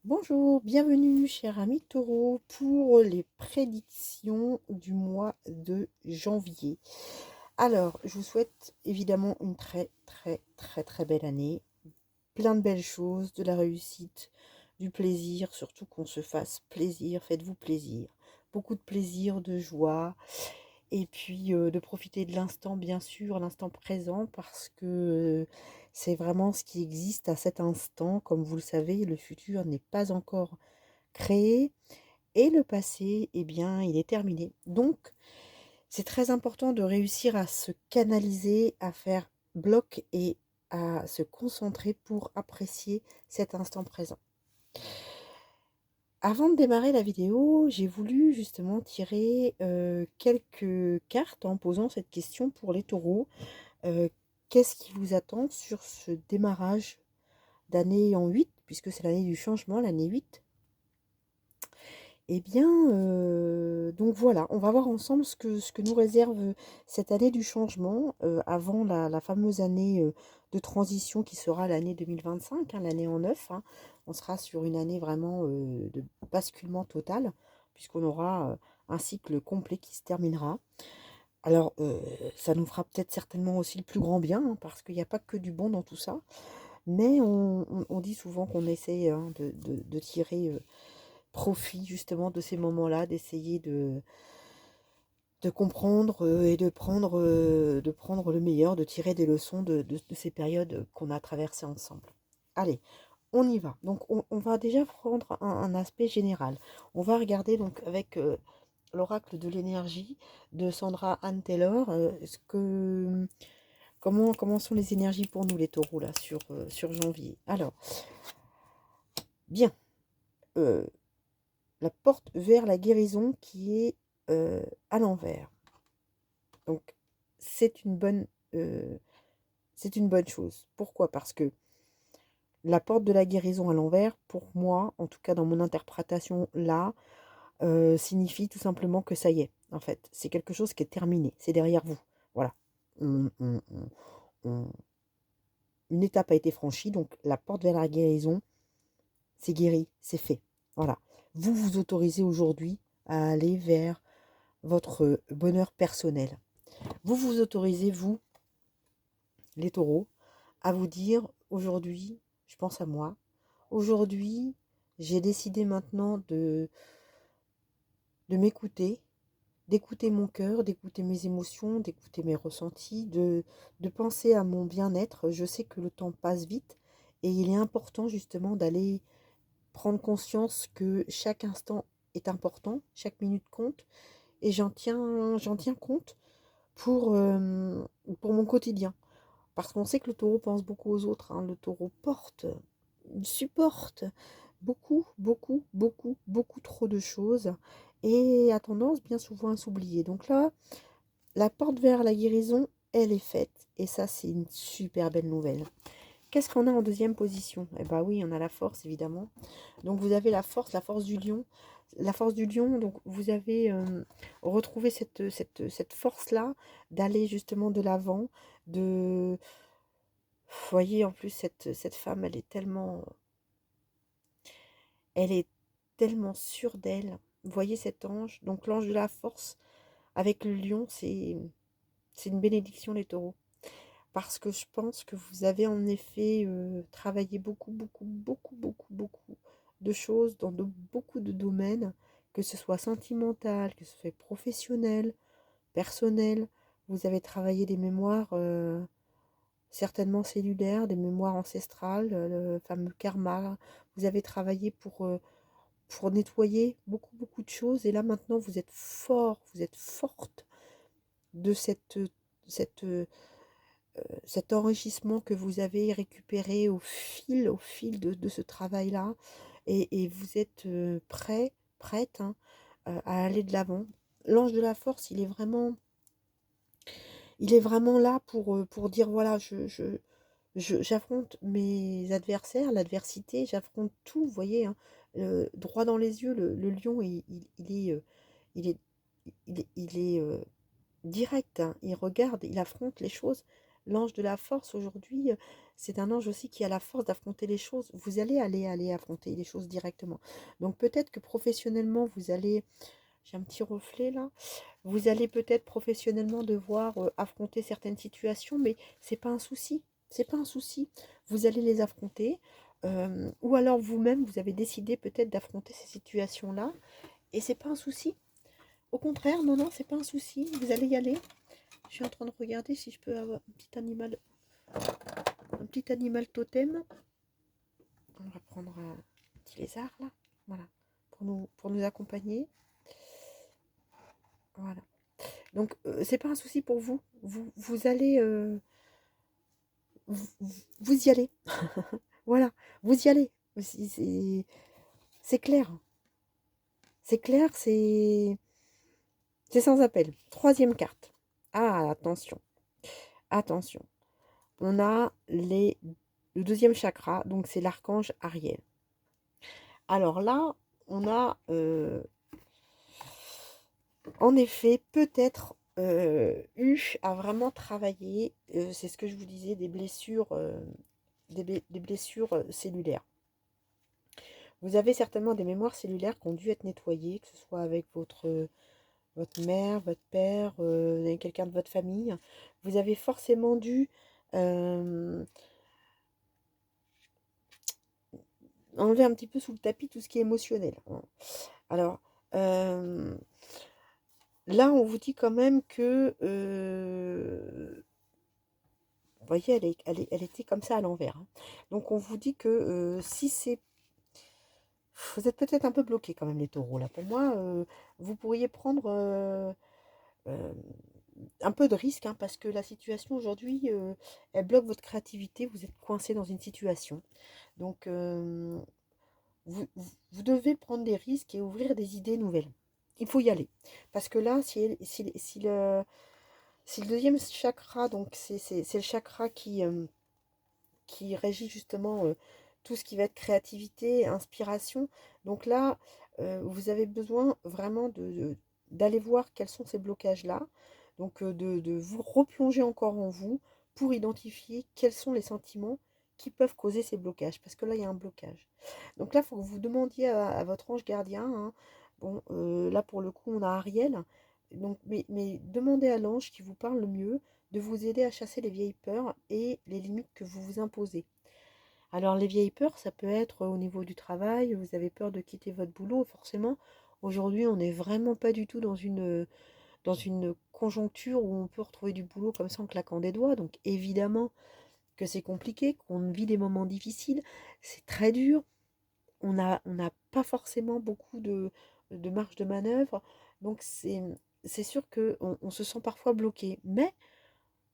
Bonjour, bienvenue cher ami Taureau pour les prédictions du mois de janvier. Alors, je vous souhaite évidemment une très belle année, plein de belles choses, de la réussite, du plaisir, surtout qu'on se fasse plaisir, faites-vous plaisir. Beaucoup de plaisir, de joie, et puis de profiter de l'instant, bien sûr, l'instant présent, parce que c'est vraiment ce qui existe à cet instant. Comme vous le savez, le futur n'est pas encore créé et le passé, eh bien, il est terminé. Donc, c'est très important de réussir à se canaliser, à faire bloc et à se concentrer pour apprécier cet instant présent. Avant de démarrer la vidéo, j'ai voulu justement tirer quelques cartes en posant cette question pour les taureaux. Euh, Qu'est-ce qui vous attend sur ce démarrage d'année en 8, puisque c'est l'année du changement, l'année 8? Eh bien, donc voilà, on va voir ensemble ce que nous réserve cette année du changement, avant la fameuse année de transition qui sera l'année 2025, hein, l'année en neuf, hein. On sera sur une année vraiment de basculement total, puisqu'on aura un cycle complet qui se terminera. Alors, ça nous fera peut-être certainement aussi le plus grand bien, hein, parce qu'il n'y a pas que du bon dans tout ça. Mais on dit souvent qu'on essaie, hein, de tirer profit justement de ces moments-là, d'essayer de comprendre et de prendre le meilleur, de tirer des leçons de ces périodes qu'on a traversées ensemble. Allez, on y va. Donc on va déjà prendre un aspect général. On va regarder donc avec l'oracle de l'énergie de Sandra Anne Taylor, comment sont les énergies pour nous les taureaux là sur janvier. Alors, bien, euh, la porte vers la guérison qui est à l'envers. Donc, c'est une bonne, euh, c'est une bonne chose. Pourquoi? Parce que la porte de la guérison à l'envers, pour moi, en tout cas dans mon interprétation là, signifie tout simplement que ça y est, en fait. C'est quelque chose qui est terminé, c'est derrière vous. Voilà. On- on- on- on- Une étape a été franchie, donc la porte vers la guérison, c'est guéri, c'est fait. Voilà. Vous vous autorisez aujourd'hui à aller vers votre bonheur personnel. Vous vous autorisez, vous, les taureaux, à vous dire aujourd'hui, je pense à moi, aujourd'hui, j'ai décidé maintenant de m'écouter, d'écouter mon cœur, d'écouter mes émotions, d'écouter mes ressentis, de penser à mon bien-être. Je sais que le temps passe vite et il est important justement d'aller prendre conscience que chaque instant est important, chaque minute compte et j'en tiens compte pour mon quotidien. Parce qu'on sait que le taureau pense beaucoup aux autres, hein. Le taureau porte, supporte beaucoup trop de choses et a tendance bien souvent à s'oublier. Donc là, la porte vers la guérison, elle est faite. Et ça, c'est une super belle nouvelle. Qu'est-ce qu'on a en deuxième position? Eh bien oui, on a la force, évidemment. Donc vous avez la force du lion. La force du lion, donc vous avez retrouvé cette force-là d'aller justement de l'avant, de... Vous voyez, en plus, cette femme, elle est tellement sûre d'elle. Vous voyez cet ange, donc l'ange de la force avec le lion, c'est une bénédiction les taureaux. Parce que je pense que vous avez en effet travaillé beaucoup de choses dans beaucoup de domaines, que ce soit sentimental, que ce soit professionnel, personnel. Vous avez travaillé des mémoires certainement cellulaires, des mémoires ancestrales, le fameux karma. Vous avez travaillé pour nettoyer beaucoup de choses. Et là maintenant, vous êtes fort, vous êtes forte de cette, cet enrichissement que vous avez récupéré au fil de ce travail-là. Et vous êtes prête, hein, à aller de l'avant. L'ange de la force, il est vraiment là pour dire, voilà, j'affronte mes adversaires, l'adversité, j'affronte tout, vous voyez, hein, droit dans les yeux, le lion, il est, il est direct, hein, il regarde, il affronte les choses l'ange de la force aujourd'hui, c'est un ange aussi qui a la force d'affronter les choses. Vous allez aller affronter les choses directement. Donc peut-être que professionnellement, vous allez, j'ai un petit reflet là, vous allez peut-être professionnellement devoir affronter certaines situations, mais c'est pas un souci. C'est pas un souci. Vous allez les affronter. Ou alors vous-même, vous avez décidé peut-être d'affronter ces situations-là, et c'est pas un souci. Au contraire, non, non, c'est pas un souci. Vous allez y aller. Je suis en train de regarder si je peux avoir un petit animal totem. On va prendre un petit lézard là, voilà, pour nous accompagner. Voilà. Donc c'est pas un souci pour vous. Vous allez, vous y allez. Voilà, vous y allez. C'est clair. C'est clair, c'est sans appel. Troisième carte. Ah, attention, attention. On a le deuxième chakra, donc c'est l'archange Ariel. Alors là, on a en effet peut-être eu à vraiment travailler, c'est ce que je vous disais, des blessures, des blessures cellulaires. Vous avez certainement des mémoires cellulaires qui ont dû être nettoyées, que ce soit avec votre mère, votre père, quelqu'un de votre famille. Vous avez forcément dû enlever un petit peu sous le tapis tout ce qui est émotionnel. Alors, là, on vous dit quand même que, vous voyez, elle était comme ça à l'envers, hein. Donc, on vous dit que si c'est... Vous êtes peut-être un peu bloqué quand même, les taureaux, là. Pour moi, vous pourriez prendre euh, un peu de risque, hein, parce que la situation aujourd'hui, elle bloque votre créativité. Vous êtes coincé dans une situation. Donc, vous devez prendre des risques et ouvrir des idées nouvelles. Il faut y aller. Parce que là, si le deuxième chakra, donc c'est le chakra qui régit justement tout ce qui va être créativité, inspiration. Donc là, vous avez besoin vraiment d'aller voir quels sont ces blocages-là. Donc de vous replonger encore en vous pour identifier quels sont les sentiments qui peuvent causer ces blocages. Parce que là, il y a un blocage. Donc là, il faut que vous demandiez à votre ange gardien, hein. Bon, là, pour le coup, on a Ariel. Donc, mais demandez à l'ange qui vous parle le mieux de vous aider à chasser les vieilles peurs et les limites que vous vous imposez. Alors les vieilles peurs, ça peut être au niveau du travail, vous avez peur de quitter votre boulot, forcément. Aujourd'hui, on n'est vraiment pas du tout dans une conjoncture où on peut retrouver du boulot comme ça en claquant des doigts. Donc évidemment que c'est compliqué, qu'on vit des moments difficiles, c'est très dur. On n'a pas forcément beaucoup de marge de manœuvre. Donc c'est sûr qu'on se sent parfois bloqué. Mais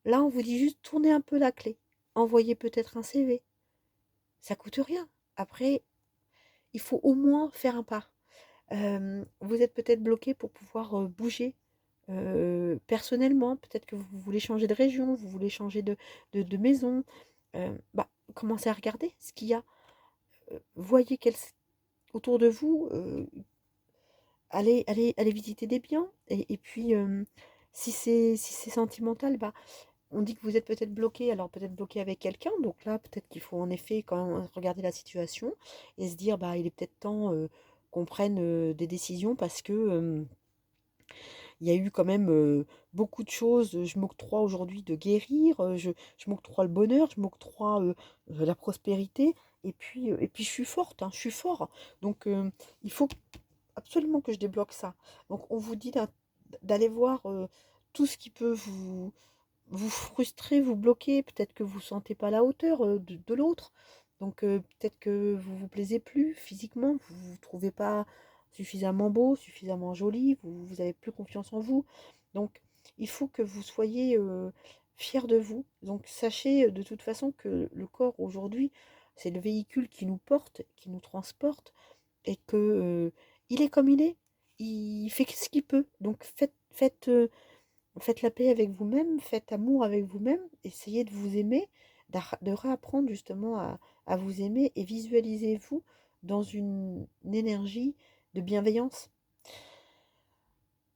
là, on vous dit juste tournez un peu la clé. Envoyez peut-être un CV. Ça coûte rien. Après, il faut au moins faire un pas. Vous êtes peut-être bloqué pour pouvoir bouger personnellement. Peut-être que vous voulez changer de région, vous voulez changer de maison. Bah, commencez à regarder ce qu'il y a. Voyez autour de vous. Allez visiter des biens. Et puis, si c'est sentimental, bah, on dit que vous êtes peut-être bloqué, alors peut-être bloqué avec quelqu'un. Donc là, peut-être qu'il faut en effet quand même regarder la situation et se dire, bah, il est peut-être temps qu'on prenne des décisions parce que il y a eu quand même beaucoup de choses. Je m'octroie aujourd'hui de guérir, je m'octroie le bonheur, je m'octroie la prospérité. Et puis je suis forte, hein, je suis fort. Donc il faut absolument que je débloque ça. Donc on vous dit d'aller voir tout ce qui peut vous frustrer, vous bloquer. Peut-être que vous ne sentez pas la hauteur de l'autre. Donc peut-être que vous ne vous plaisez plus physiquement, vous ne vous trouvez pas suffisamment beau, suffisamment joli, vous n'avez plus confiance en vous. Donc il faut que vous soyez fiers de vous. Donc sachez de toute façon que le corps aujourd'hui, c'est le véhicule qui nous porte, qui nous transporte, et que il est comme il est. Il fait ce qu'il peut. Donc faites la paix avec vous-même, faites amour avec vous-même, essayez de vous aimer, de réapprendre justement à vous aimer et visualisez-vous dans une énergie de bienveillance.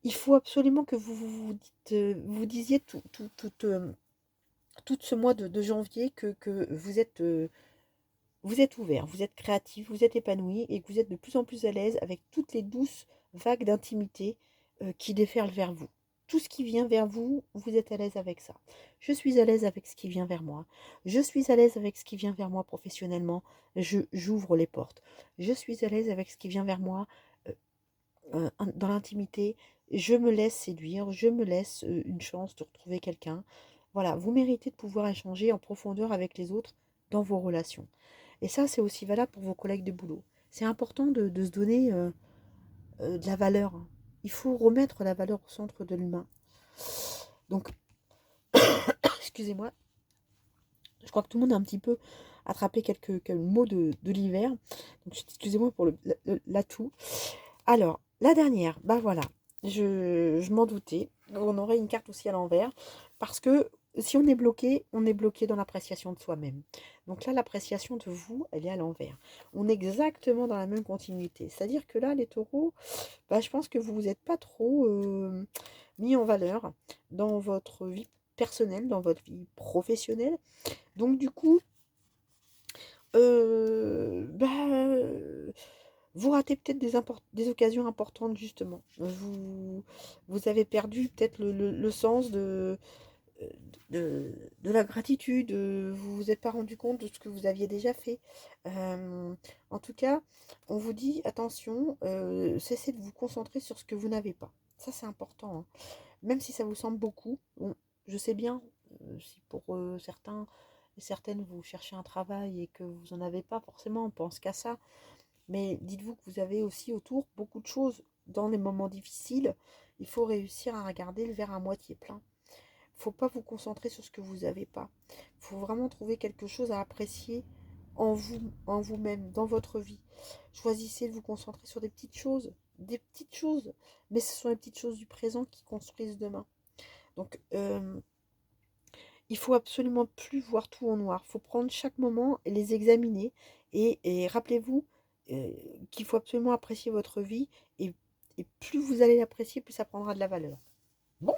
Il faut absolument que vous disiez tout ce mois de janvier que vous êtes ouvert, vous êtes créatif, vous êtes épanoui et que vous êtes de plus en plus à l'aise avec toutes les douces vagues d'intimité qui déferlent vers vous. Tout ce qui vient vers vous, vous êtes à l'aise avec ça. Je suis à l'aise avec ce qui vient vers moi. Je suis à l'aise avec ce qui vient vers moi professionnellement. J'ouvre les portes. Je suis à l'aise avec ce qui vient vers moi dans l'intimité. Je me laisse séduire. Je me laisse une chance de retrouver quelqu'un. Voilà, vous méritez de pouvoir échanger en profondeur avec les autres dans vos relations. Et ça, c'est aussi valable pour vos collègues de boulot. C'est important de se donner de la valeur. Il faut remettre la valeur au centre de l'humain. Donc, excusez-moi, je crois que tout le monde a un petit peu attrapé quelques mots de l'hiver. Donc, excusez-moi pour l'atout. Alors, la dernière, bah voilà, je m'en doutais. On aurait une carte aussi à l'envers. Parce que si on est bloqué dans l'appréciation de soi-même. Donc là, l'appréciation de vous, elle est à l'envers. On est exactement dans la même continuité. C'est-à-dire que là, les taureaux, bah, je pense que vous vous êtes pas trop mis en valeur dans votre vie personnelle, dans votre vie professionnelle. Donc du coup, vous ratez peut-être des occasions importantes justement. Vous avez perdu peut-être le sens de la gratitude, vous vous êtes pas rendu compte de ce que vous aviez déjà fait. En tout cas, on vous dit attention, cessez de vous concentrer sur ce que vous n'avez pas. Ça, c'est important, hein. Même si ça vous semble beaucoup, bon, je sais bien, si pour certains et certaines, vous cherchez un travail et que vous n'en avez pas forcément, on pense qu'à ça. Mais dites-vous que vous avez aussi autour beaucoup de choses. Dans les moments difficiles, il faut réussir à regarder le verre à moitié plein. Il ne faut pas vous concentrer sur ce que vous n'avez pas. Il faut vraiment trouver quelque chose à apprécier en vous, en vous-même, dans votre vie. Choisissez de vous concentrer sur des petites choses. Des petites choses. Mais ce sont les petites choses du présent qui construisent demain. Donc, il faut absolument plus voir tout en noir. Il faut prendre chaque moment et les examiner. Et rappelez-vous qu'il faut absolument apprécier votre vie. Et plus vous allez l'apprécier, plus ça prendra de la valeur. Bon,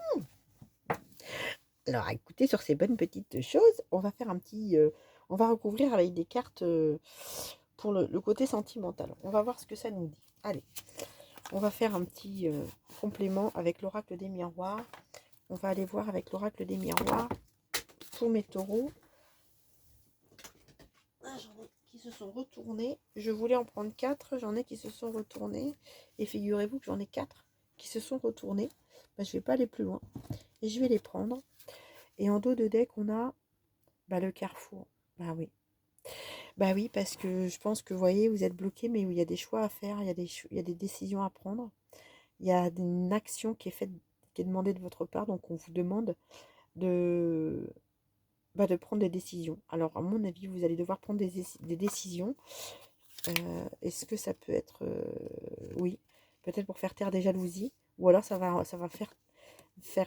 alors écoutez, sur ces bonnes petites choses, on va faire un petit... on va recouvrir avec des cartes pour le côté sentimental. On va voir ce que ça nous dit. Allez, on va faire un petit complément avec l'oracle des miroirs. On va aller voir avec l'oracle des miroirs pour mes taureaux. Ah, j'en ai qui se sont retournés. Je voulais en prendre 4. J'en ai qui se sont retournés. Et figurez-vous que j'en ai 4 qui se sont retournés. Ben, je ne vais pas aller plus loin. Et je vais les prendre. Et en dos de deck, on a le carrefour. Bah oui. Bah oui, parce que je pense que, vous voyez, vous êtes bloqué, mais il y a des choix à faire, il y a des décisions à prendre. Il y a une action qui est faite, qui est demandée de votre part. Donc, on vous demande de, de prendre des décisions. Alors, à mon avis, vous allez devoir prendre des décisions. Est-ce que ça peut être... oui, peut-être pour faire taire des jalousies. Ou alors, ça va faire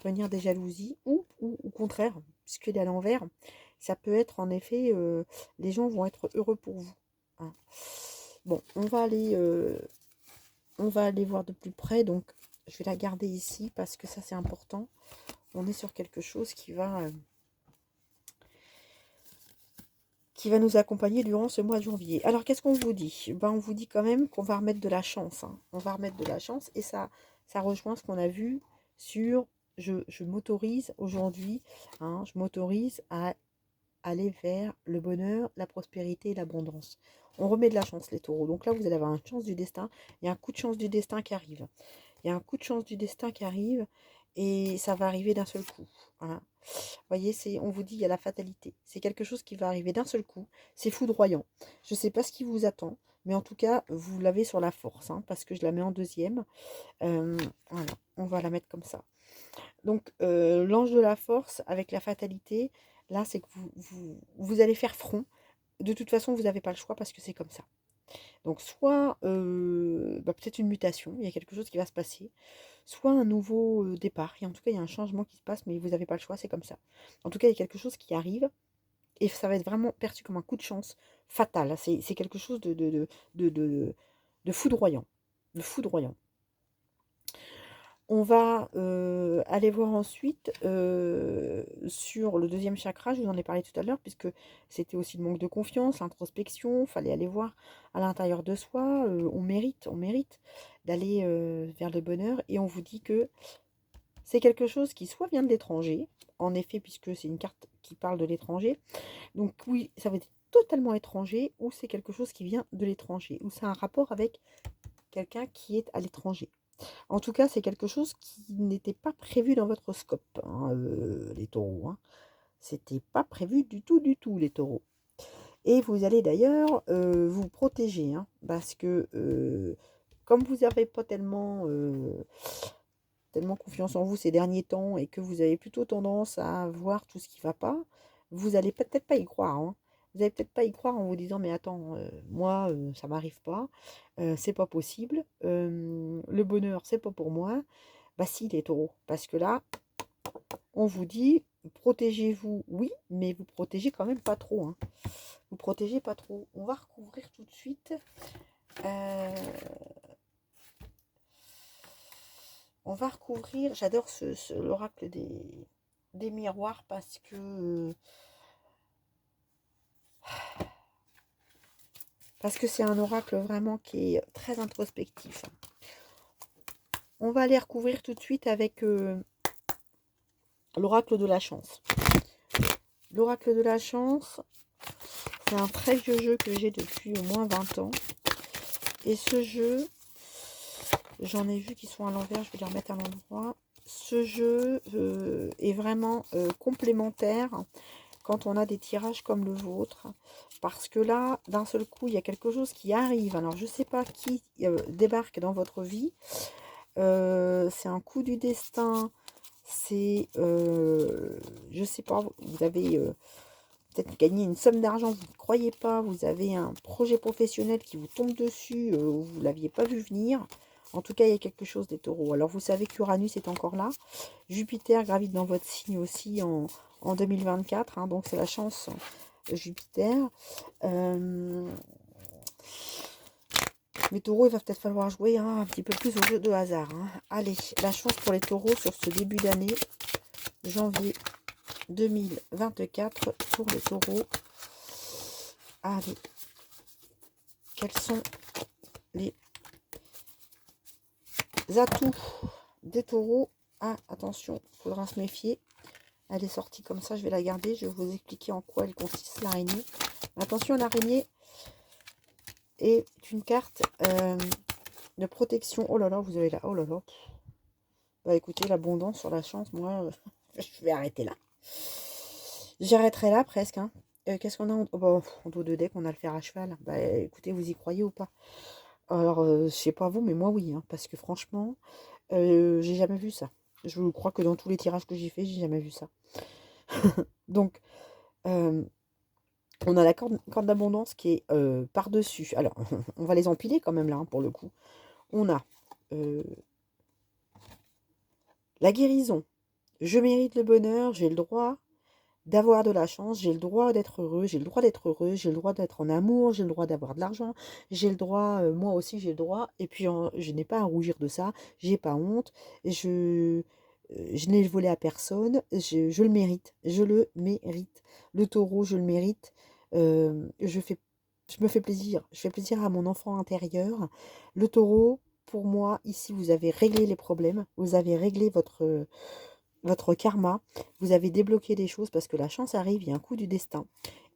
venir des jalousies. Ou au contraire, puisqu'il est à l'envers, ça peut être en effet... les gens vont être heureux pour vous. Hein. Bon, on va aller voir de plus près. Donc, je vais la garder ici parce que ça, c'est important. On est sur quelque chose qui va nous accompagner durant ce mois de janvier. Alors, qu'est-ce qu'on vous dit? Ben, on vous dit quand même qu'on va remettre de la chance. Hein. On va remettre de la chance et ça rejoint ce qu'on a vu sur je m'autorise aujourd'hui, hein, je m'autorise à aller vers le bonheur, la prospérité et l'abondance. On remet de la chance, les taureaux. Donc là, vous allez avoir une chance du destin. Il y a un coup de chance du destin qui arrive. Il y a un coup de chance du destin qui arrive et ça va arriver d'un seul coup. Voilà. Vous voyez, on vous dit, il y a la fatalité. C'est quelque chose qui va arriver d'un seul coup. C'est foudroyant. Je ne sais pas ce qui vous attend, mais en tout cas, vous l'avez sur la force, hein, parce que je la mets en deuxième. Voilà, on va la mettre comme ça. Donc, l'ange de la force avec la fatalité, là, c'est que vous allez faire front. De toute façon, vous n'avez pas le choix parce que c'est comme ça. Donc, soit peut-être une mutation, il y a quelque chose qui va se passer, soit un nouveau départ. Et en tout cas, il y a un changement qui se passe, mais vous n'avez pas le choix, c'est comme ça. En tout cas, il y a quelque chose qui arrive et ça va être vraiment perçu comme un coup de chance fatal. C'est quelque chose de foudroyant. De foudroyant. On va aller voir ensuite sur le deuxième chakra, je vous en ai parlé tout à l'heure, puisque c'était aussi le manque de confiance, l'introspection, il fallait aller voir à l'intérieur de soi, on mérite d'aller vers le bonheur, et on vous dit que c'est quelque chose qui soit vient de l'étranger, en effet, puisque c'est une carte qui parle de l'étranger, donc oui, ça va être totalement étranger, ou c'est quelque chose qui vient de l'étranger, ou c'est un rapport avec quelqu'un qui est à l'étranger. En tout cas, c'est quelque chose qui n'était pas prévu dans votre scope, hein, les taureaux. Hein. C'était pas prévu du tout, les taureaux. Et vous allez d'ailleurs vous protéger, hein, parce que comme vous n'avez pas tellement confiance en vous ces derniers temps et que vous avez plutôt tendance à voir tout ce qui ne va pas, vous allez peut-être pas y croire. Hein. Vous n'allez peut-être pas y croire en vous disant, mais attends, moi, ça m'arrive pas, c'est pas possible, le bonheur, c'est pas pour moi. Bah si, les taureaux, parce que là, on vous dit, protégez-vous, oui, mais vous protégez quand même pas trop. Hein. Vous protégez pas trop. On va recouvrir tout de suite. euh, on va recouvrir, j'adore l'oracle des miroirs parce que c'est un oracle vraiment qui est très introspectif. On va aller recouvrir tout de suite avec l'oracle de la chance. L'oracle de la chance, c'est un très vieux jeu que j'ai depuis au moins 20 ans. Et ce jeu, j'en ai vu qui sont à l'envers, je vais les remettre à l'endroit. Ce jeu est vraiment complémentaire quand on a des tirages comme le vôtre. Parce que là, d'un seul coup, il y a quelque chose qui arrive. Alors, je ne sais pas qui débarque dans votre vie. C'est un coup du destin. C'est, je ne sais pas, vous avez peut-être gagné une somme d'argent, vous ne croyez pas. Vous avez un projet professionnel qui vous tombe dessus, vous ne l'aviez pas vu venir. En tout cas, il y a quelque chose des taureaux. Alors, vous savez qu'Uranus est encore là. Jupiter gravite dans votre signe aussi en 2024. Hein, donc, c'est la chance Jupiter. Les taureaux, il va peut-être falloir jouer hein, un petit peu plus au jeu de hasard. Hein. Allez, la chance pour les taureaux sur ce début d'année, janvier 2024 pour les taureaux. Allez, quels sont les atouts des taureaux? Ah, attention, il faudra se méfier. Elle est sortie comme ça, je vais la garder. Je vais vous expliquer en quoi elle consiste, l'araignée. Attention, l'araignée est une carte de protection. Oh là là, vous avez là. Oh là là. Bah écoutez, l'abondance sur la chance, moi, je vais arrêter là. J'arrêterai là presque. Hein. Qu'est-ce qu'on a en dos de deck? On a le fer à cheval. Bah écoutez, vous y croyez ou pas? Alors, je sais pas vous, mais moi oui. Hein, parce que franchement, j'ai jamais vu ça. Je crois que dans tous les tirages que j'ai fait, j'ai jamais vu ça. Donc, on a la corde d'abondance qui est par-dessus. Alors, on va les empiler quand même là, hein, pour le coup. On a la guérison. Je mérite le bonheur, j'ai le droit d'avoir de la chance, j'ai le droit d'être heureux, j'ai le droit d'être heureux, j'ai le droit d'être en amour, j'ai le droit d'avoir de l'argent, j'ai le droit, moi aussi j'ai le droit, et puis je n'ai pas à rougir de ça, j'ai pas honte, je n'ai volé à personne, je le mérite, je le mérite. Le taureau, je le mérite, je me fais plaisir, je fais plaisir à mon enfant intérieur. Le taureau, pour moi, ici, vous avez réglé les problèmes, vous avez réglé votre karma, vous avez débloqué des choses parce que la chance arrive, il y a un coup du destin.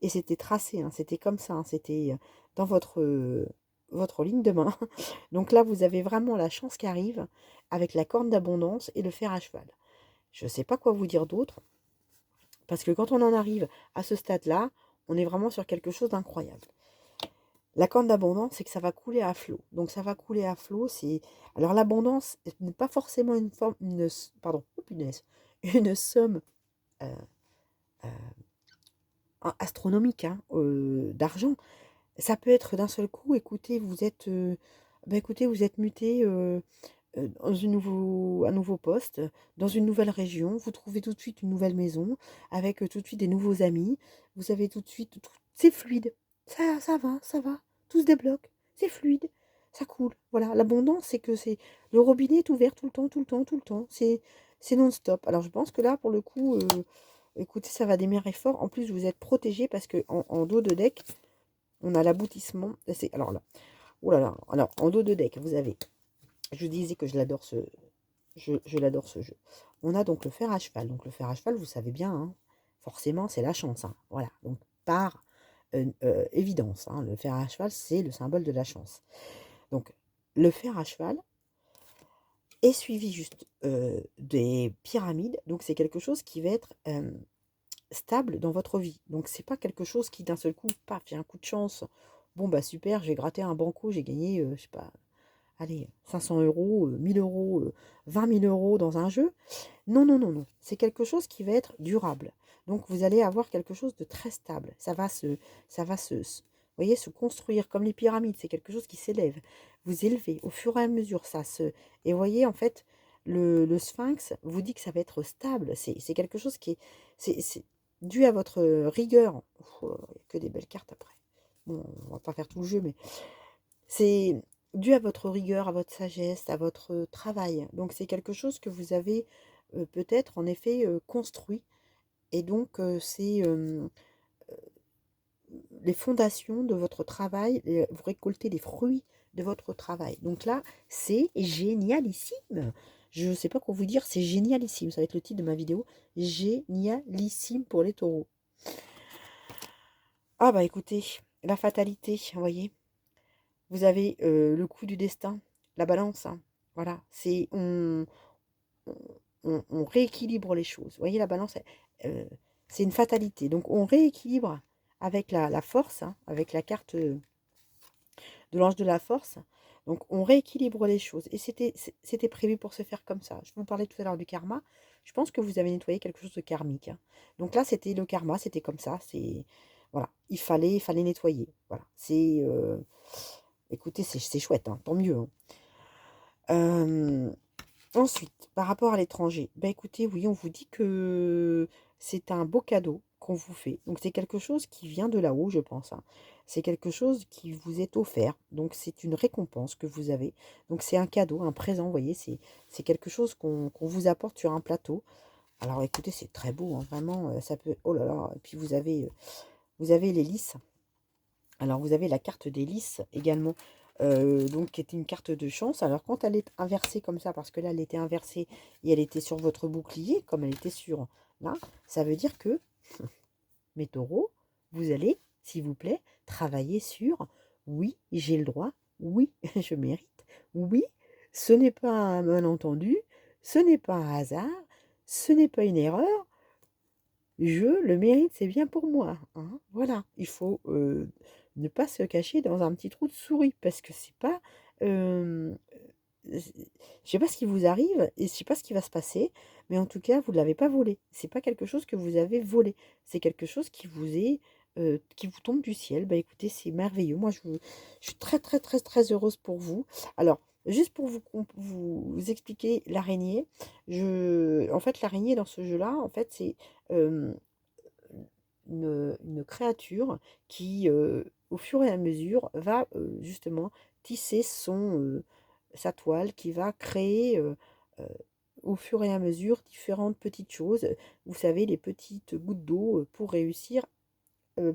Et c'était tracé, hein, c'était comme ça, hein, c'était dans votre ligne de main. Donc là, vous avez vraiment la chance qui arrive avec la corne d'abondance et le fer à cheval. Je ne sais pas quoi vous dire d'autre, parce que quand on en arrive à ce stade-là, on est vraiment sur quelque chose d'incroyable. La corne d'abondance, c'est que ça va couler à flot. Donc ça va couler à flot, c'est... Alors l'abondance n'est pas forcément une forme... Pardon, oh, punaise, une somme euh, astronomique hein, d'argent. Ça peut être d'un seul coup, écoutez, écoutez, vous êtes muté dans un nouveau poste, dans une nouvelle région, vous trouvez tout de suite une nouvelle maison, avec tout de suite des nouveaux amis, vous avez tout de suite, c'est fluide, ça va, tout se débloque, c'est fluide, ça coule, Voilà, l'abondance, c'est que c'est le robinet est ouvert tout le temps, tout le temps, tout le temps. C'est non-stop. Alors je pense que là, pour le coup, écoutez, ça va démarrer fort. En plus, vous êtes protégé parce que en dos de deck, on a l'aboutissement. Alors là, oh là là. Alors en dos de deck, vous avez. Je vous disais que je l'adore je l'adore ce jeu. On a donc le fer à cheval. Donc le fer à cheval, vous savez bien, hein, forcément, c'est la chance. Hein. Voilà. Donc par évidence, hein, le fer à cheval, c'est le symbole de la chance. Donc le fer à cheval est suivi juste des pyramides. Donc c'est quelque chose qui va être stable dans votre vie. Donc c'est pas quelque chose qui d'un seul coup, paf, j'ai un coup de chance. Bon bah super, j'ai gratté un banco, j'ai gagné, je sais pas, allez, 500 euros, 1000 euros, 20 000 euros dans un jeu. Non, non, non, non. C'est quelque chose qui va être durable. Donc vous allez avoir quelque chose de très stable. Vous voyez, se construire comme les pyramides. C'est quelque chose qui s'élève. Vous élevez au fur et à mesure. Et vous voyez, en fait, le sphinx vous dit que ça va être stable. C'est quelque chose qui est, c'est dû à votre rigueur. Il n'y a que des belles cartes après. Bon, on va pas faire tout le jeu, mais c'est dû à votre rigueur, à votre sagesse, à votre travail. Donc c'est quelque chose que vous avez peut-être en effet construit. Et donc c'est les fondations de votre travail, vous récoltez les fruits de votre travail. Donc là, c'est génialissime. Je ne sais pas quoi vous dire, c'est génialissime. Ça va être le titre de ma vidéo. Génialissime pour les taureaux. Ah bah écoutez, la fatalité, vous voyez. Vous avez le coup du destin, la balance. Hein. Voilà, on rééquilibre les choses. Vous voyez, la balance, c'est une fatalité. Donc, on rééquilibre avec la force, hein, avec la carte de l'ange de la force. Donc, on rééquilibre les choses. Et c'était prévu pour se faire comme ça. Je vous parlais tout à l'heure du karma. Je pense que vous avez nettoyé quelque chose de karmique. Hein. Donc là, c'était le karma, c'était comme ça. Voilà, il fallait nettoyer. Voilà, écoutez, c'est chouette, hein, tant mieux. Hein. Ensuite, par rapport à l'étranger, ben écoutez, oui, on vous dit que c'est un beau cadeau qu'on vous fait. Donc c'est quelque chose qui vient de là-haut, je pense. Hein. C'est quelque chose qui vous est offert. Donc c'est une récompense que vous avez. Donc c'est un cadeau, un présent, vous voyez, c'est quelque chose qu'on vous apporte sur un plateau. Alors écoutez, c'est très beau, hein, vraiment, ça peut. Oh là là, et puis vous avez les lys. Alors, vous avez la carte des lys également, donc qui est une carte de chance. Alors, quand elle est inversée comme ça, parce que là, elle était inversée et elle était sur votre bouclier, comme elle était sur là, ça veut dire que, mes taureaux, vous allez, s'il vous plaît, travailler sur oui, j'ai le droit, oui, je mérite, oui, ce n'est pas un malentendu, ce n'est pas un hasard, ce n'est pas une erreur, je le mérite, c'est bien pour moi. Hein. Voilà, il faut ne pas se cacher dans un petit trou de souris parce que c'est pas. Je sais pas ce qui vous arrive et je sais pas ce qui va se passer, mais en tout cas, vous ne l'avez pas volé. C'est pas quelque chose que vous avez volé. C'est quelque chose qui vous tombe du ciel. Bah écoutez, c'est merveilleux. Moi, je suis très, très, très, très heureuse pour vous. Alors, juste pour vous expliquer l'araignée, en fait, l'araignée dans ce jeu-là, en fait, c'est euh, une créature qui, au fur et à mesure, va justement tisser sa toile, qui va créer euh, au fur et à mesure différentes petites choses. Vous savez, les petites gouttes d'eau pour réussir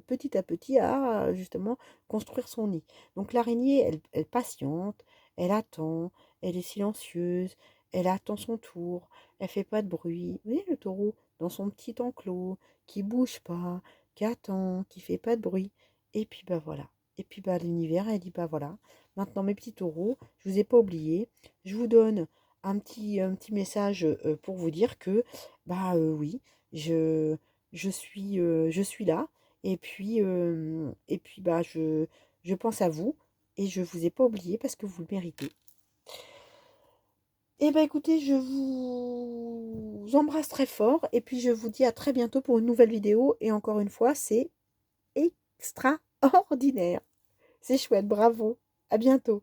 petit à petit à justement construire son nid. Donc l'araignée, elle patiente, elle attend, elle est silencieuse, elle attend son tour, elle fait pas de bruit. Vous voyez le taureau dans son petit enclos, qui bouge pas, qui attend, qui fait pas de bruit. Et puis bah voilà. Et puis bah l'univers, elle dit bah voilà. Maintenant mes petits taureaux, je vous ai pas oublié. Je vous donne un petit message pour vous dire que bah oui, je suis là. Et puis bah, je pense à vous et je vous ai pas oublié parce que vous le méritez. Et bah écoutez, je vous embrasse très fort et puis je vous dis à très bientôt pour une nouvelle vidéo. Et encore une fois, c'est extraordinaire. C'est chouette, bravo. À bientôt.